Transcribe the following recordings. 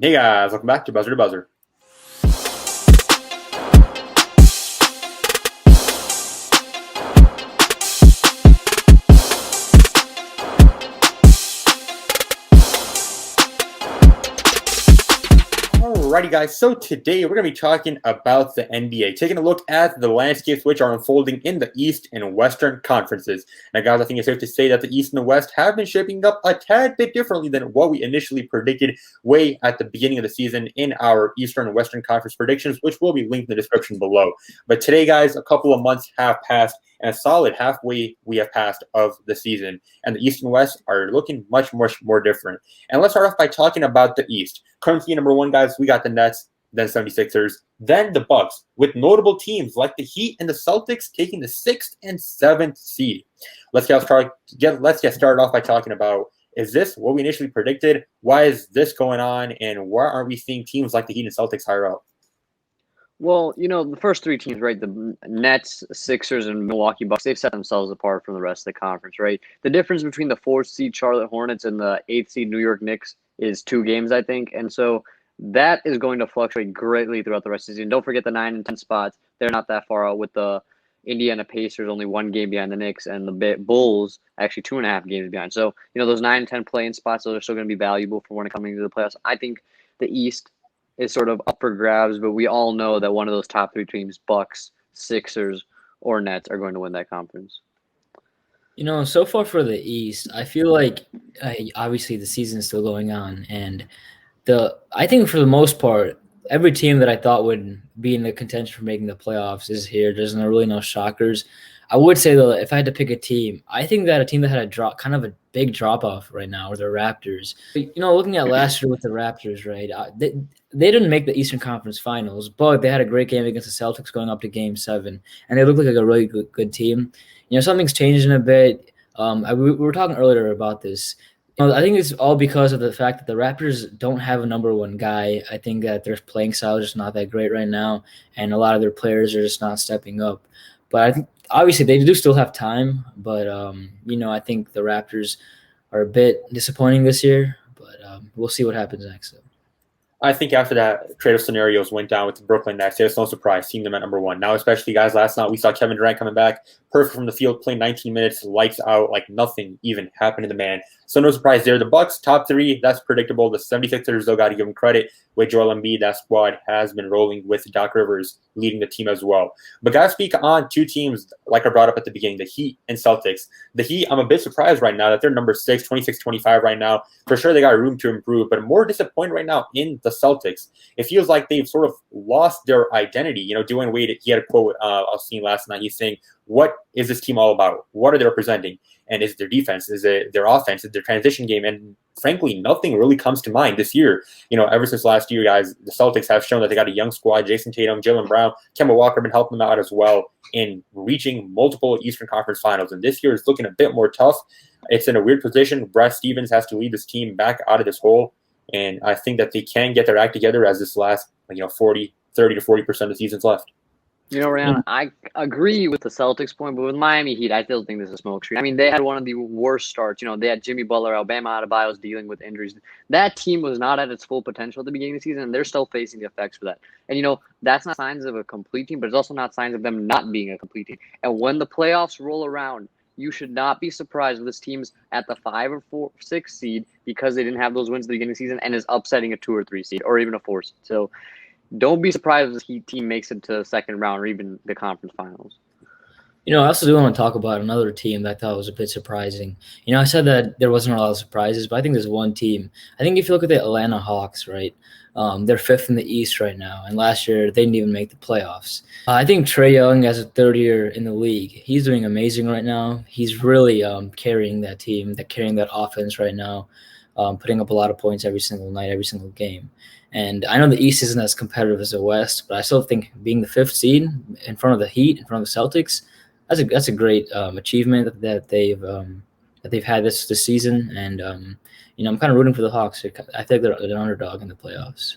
Hey guys, welcome back to Buzzer to Buzzer. Alrighty guys, so today we're going to be talking about the NBA, taking a look at the landscapes which are unfolding in the East and Western conferences. Now guys, I think it's safe to say that the East and the West have been shaping up a tad bit differently than what we initially predicted way at the beginning of the season in our Eastern and Western conference predictions, which will be linked in the description below. But today guys, a couple of months have passed and a solid halfway we have passed of the season, and the East and West are looking much more different. And let's start off by talking about the East. Currently number one, guys, we got the Nets, then 76ers, then the Bucks, with notable teams like the Heat and the Celtics taking the 6th and 7th seed. Let's get started off by talking about, is this what we initially predicted? Why is this going on? And why aren't we seeing teams like the Heat and Celtics higher up? Well, the first three teams, right? The Nets, Sixers, and Milwaukee Bucks, they've set themselves apart from the rest of the conference, right? The difference between the 4th seed Charlotte Hornets and the 8th seed New York Knicks is 2 games, I think. And so that is going to fluctuate greatly throughout the rest of the season. Don't forget the 9 and 10 spots. They're not that far out, with the Indiana Pacers only 1 game behind the Knicks, and the Bulls actually 2.5 games behind. So, those 9 and 10 play-in spots, those are still going to be valuable for when coming to the playoffs. I think the East is sort of up for grabs, but we all know that one of those top 3 teams, Bucks, Sixers, or Nets, are going to win that conference. So far for the East, I feel like obviously the season is still going on, and I think for the most part, every team that I thought would be in the contention for making the playoffs is here. There's really no shockers. I would say, though, if I had to pick a team, I think that a team that had a big drop off right now are the Raptors. Looking at last year with the Raptors, right, they didn't make the Eastern Conference Finals, but they had a great game against the Celtics going up to Game 7, and they looked like a really good team. Something's changing a bit. We were talking earlier about this. I think it's all because of the fact that the Raptors don't have a number one guy. I think that their playing style is just not that great right now, and a lot of their players are just not stepping up. But I think obviously they do still have time, but I think the Raptors are a bit disappointing this year, but we'll see what happens next. I think after that trade of scenarios went down with the Brooklyn Nets, it's no surprise seeing them at number one. Now, especially, guys, last night we saw Kevin Durant coming back, perfect from the field, playing 19 minutes, lights out, like nothing even happened to the man. So no surprise there. The Bucks, top 3, that's predictable. The 76ers, though, got to give them credit. With Joel Embiid, that squad has been rolling with Doc Rivers leading the team as well. But guys, speak on 2 teams, like I brought up at the beginning, the Heat and Celtics. The Heat, I'm a bit surprised right now that they're number 6, 26-25 right now. For sure, they got room to improve, but I'm more disappointed right now in the Celtics. It feels like they've sort of lost their identity. Dwayne Wade, he had a quote I was seeing last night. He's saying, what is this team all about? What are they representing? And is it their defense? Is it their offense? Is it their transition game? And frankly, nothing really comes to mind this year. Ever since last year, guys, the Celtics have shown that they got a young squad. Jason Tatum, Jaylen Brown, Kemba Walker have been helping them out as well in reaching multiple Eastern Conference Finals. And this year is looking a bit more tough. It's in a weird position. Brad Stevens has to lead this team back out of this hole. And I think that they can get their act together as this last, 30 to 40% of the season's left. Ryan, I agree with the Celtics point, but with Miami Heat, I still think this is a smoke screen. I mean, they had one of the worst starts. They had Jimmy Butler, Bam Adebayo's dealing with injuries. That team was not at its full potential at the beginning of the season, and they're still facing the effects for that. And, that's not signs of a complete team, but it's also not signs of them not being a complete team. And when the playoffs roll around, you should not be surprised if this team's at the 5 or 4, 6 seed because they didn't have those wins at the beginning of the season and is upsetting a 2 or 3 seed or even a 4 seed. So don't be surprised if this Heat team makes it to the second round or even the conference finals. I also do want to talk about another team that I thought was a bit surprising. I said that there wasn't a lot of surprises, but I think there's one team. I think if you look at the Atlanta Hawks, right, they're 5th in the East right now, and last year they didn't even make the playoffs. I think Trae Young, as a 3rd year in the league, he's doing amazing right now. He's really carrying that team, carrying that offense right now, putting up a lot of points every single night, every single game. And I know the East isn't as competitive as the West, but I still think being the 5th seed in front of the Heat, in front of the Celtics, that's a great achievement that they've had this season. And I'm kind of rooting for the Hawks. I think they're an underdog in the playoffs.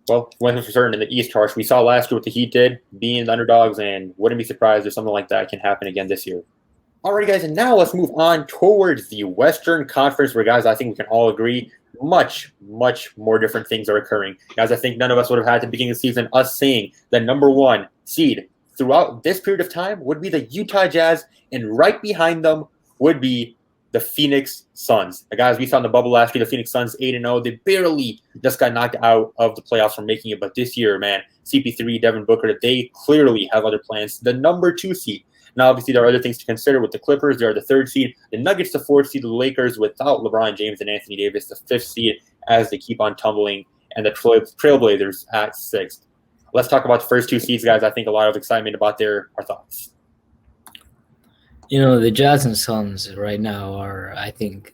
Well, one thing for certain in the East, Harsh, we saw last year what the Heat did, being the underdogs, and wouldn't be surprised if something like that can happen again this year. Alrighty, guys, and now let's move on towards the Western Conference, where, guys, I think we can all agree much, much more different things are occurring. Guys, I think none of us would have had at the beginning of the season us saying the number one seed throughout this period of time would be the Utah Jazz, and right behind them would be the Phoenix Suns. Guys, we saw in the bubble last year, the Phoenix Suns 8-0. They barely just got knocked out of the playoffs from making it. But this year, man, CP3, Devin Booker, they clearly have other plans. The number 2 seed. Now, obviously, there are other things to consider with the Clippers. They are the 3rd seed. The Nuggets, the 4th seed. The Lakers, without LeBron James and Anthony Davis, the 5th seed, as they keep on tumbling. And the Trailblazers at 6th. Let's talk about the first 2 seeds, guys. I think a lot of excitement about our thoughts. The Jazz and Suns right now are, I think,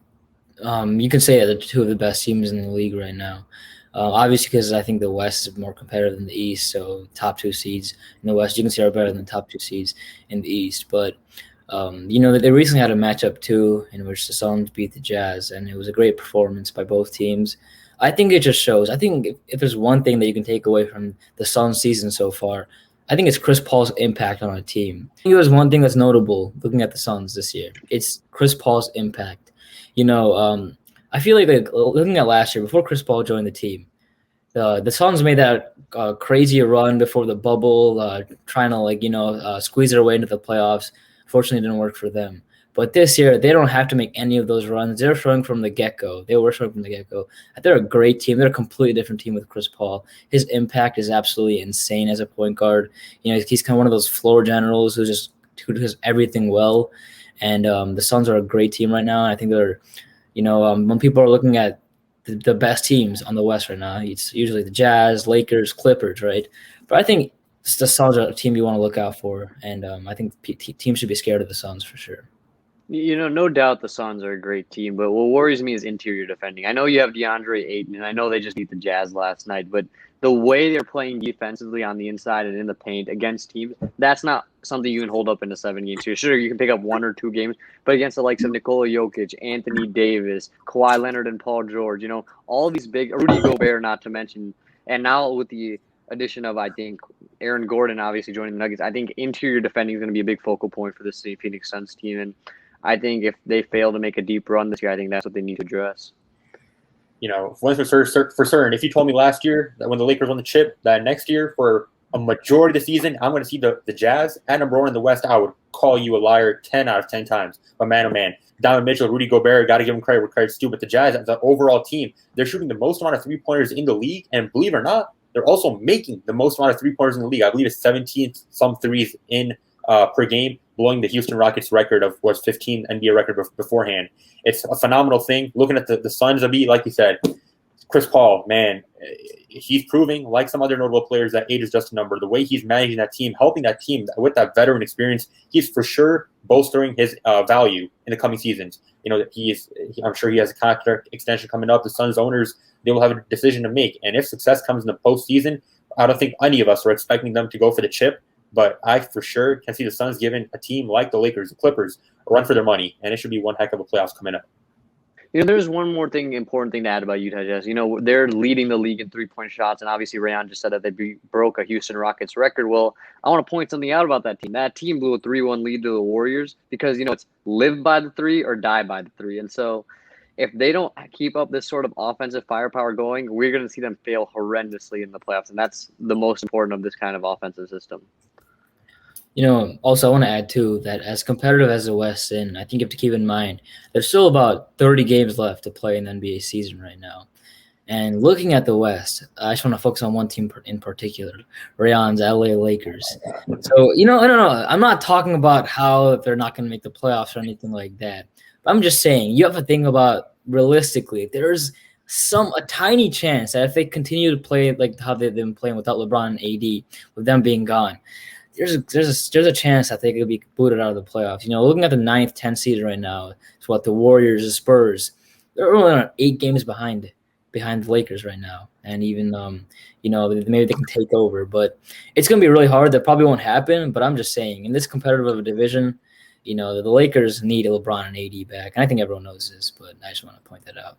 you can say, the 2 of the best teams in the league right now. Obviously, because I think the West is more competitive than the East, so top 2 seeds in the West, you can say, are better than the top 2 seeds in the East. But, they recently had a matchup, too, in which the Suns beat the Jazz, and it was a great performance by both teams. I think it just shows. I think if there's one thing that you can take away from the Suns season so far, I think it's Chris Paul's impact on a team. I think there's one thing that's notable looking at the Suns this year. It's Chris Paul's impact. I feel like looking at last year, before Chris Paul joined the team, the Suns made that crazy run before the bubble, trying to squeeze their way into the playoffs. Fortunately, it didn't work for them. But this year, they don't have to make any of those runs. They're showing from the get-go. They were showing from the get-go. They're a great team. They're a completely different team with Chris Paul. His impact is absolutely insane as a point guard. He's kind of one of those floor generals who does everything well. And the Suns are a great team right now. And I think they're, when people are looking at the best teams on the West right now, it's usually the Jazz, Lakers, Clippers, right? But I think the Suns are a team you want to look out for. And I think teams should be scared of the Suns for sure. No doubt the Suns are a great team, but what worries me is interior defending. I know you have DeAndre Ayton, and I know they just beat the Jazz last night, but the way they're playing defensively on the inside and in the paint against teams, that's not something you can hold up in a 7-game series. Sure, you can pick up 1 or 2 games, but against the likes of Nikola Jokic, Anthony Davis, Kawhi Leonard, and Paul George, all these big – Rudy Gobert, not to mention. And now with the addition of, I think, Aaron Gordon obviously joining the Nuggets, I think interior defending is going to be a big focal point for this Phoenix Suns team. And I think if they fail to make a deep run this year, I think that's what they need to address. One thing for certain, if you told me last year that when the Lakers won the chip, that next year for a majority of the season, I'm going to see the Jazz at number 1 in the West, I would call you a liar 10 out of 10 times. But man, oh man, Donovan Mitchell, Rudy Gobert, got to give them credit where credit's due. But the Jazz, as an overall team, they're shooting the most amount of 3-pointers in the league. And believe it or not, they're also making the most amount of 3-pointers in the league. I believe it's 17 some threes in per game, blowing the Houston Rockets record of 15 NBA record beforehand. It's a phenomenal thing. Looking at the Suns, like you said, Chris Paul, man, he's proving, like some other notable players, that age is just a number. The way he's managing that team, helping that team with that veteran experience, he's for sure bolstering his value in the coming seasons. I'm sure he has a contract extension coming up. The Suns owners, they will have a decision to make. And if success comes in the postseason, I don't think any of us are expecting them to go for the chip. But I for sure can see the Suns giving a team like the Lakers, the Clippers, a run for their money, and it should be one heck of a playoffs coming up. There's one more important thing to add about Utah Jazz. They're leading the league in 3-point shots, and obviously Rayon just said that they broke a Houston Rockets record. Well, I want to point something out about that team. That team blew a 3-1 lead to the Warriors because, it's live by the 3 or die by the 3. And so if they don't keep up this sort of offensive firepower going, we're going to see them fail horrendously in the playoffs, and that's the most important of this kind of offensive system. Also I want to add too that as competitive as the West, and I think you have to keep in mind there's still about 30 games left to play in the NBA season right now. And looking at the West, I just want to focus on one team in particular, Rayon's LA Lakers. So, I don't know. I'm not talking about how they're not going to make the playoffs or anything like that. But I'm just saying you have to think about realistically. There's a tiny chance that if they continue to play like how they've been playing without LeBron and AD, with them being gone, there's a chance that they could be booted out of the playoffs. Looking at the 9th, 10th seed right now, it's what the Warriors, the Spurs, they're only on 8 games behind the Lakers right now. And even, maybe they can take over. But it's going to be really hard. That probably won't happen. But I'm just saying, in this competitive of a division, the Lakers need LeBron and AD back. And I think everyone knows this, but I just want to point that out.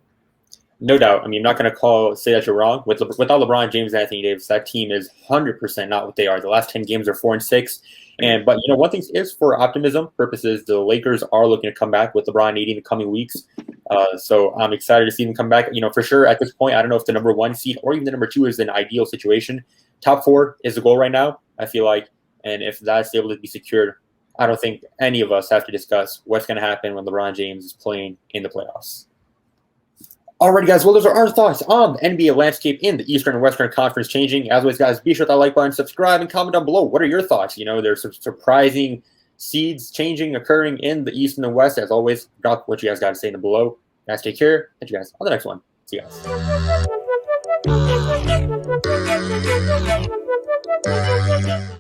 No doubt. I mean, I'm not going to say that you're wrong. Without LeBron James and Anthony Davis, that team is 100% not what they are. The last 10 games are 4-6. But one thing is, for optimism purposes, the Lakers are looking to come back with LeBron AD in the coming weeks. So I'm excited to see them come back. For sure at this point, I don't know if the number 1 seed or even the number 2 is an ideal situation. Top 4 is the goal right now, I feel like. And if that's able to be secured, I don't think any of us have to discuss what's going to happen when LeBron James is playing in the playoffs. Alrighty, guys. Well, those are our thoughts on the NBA landscape in the Eastern and Western Conference changing. As always, guys, be sure to like button, subscribe, and comment down below. What are your thoughts? There's some surprising seeds occurring in the East and the West. As always, drop what you guys got to say in the below. Guys, take care. Catch you guys on the next one. See you guys.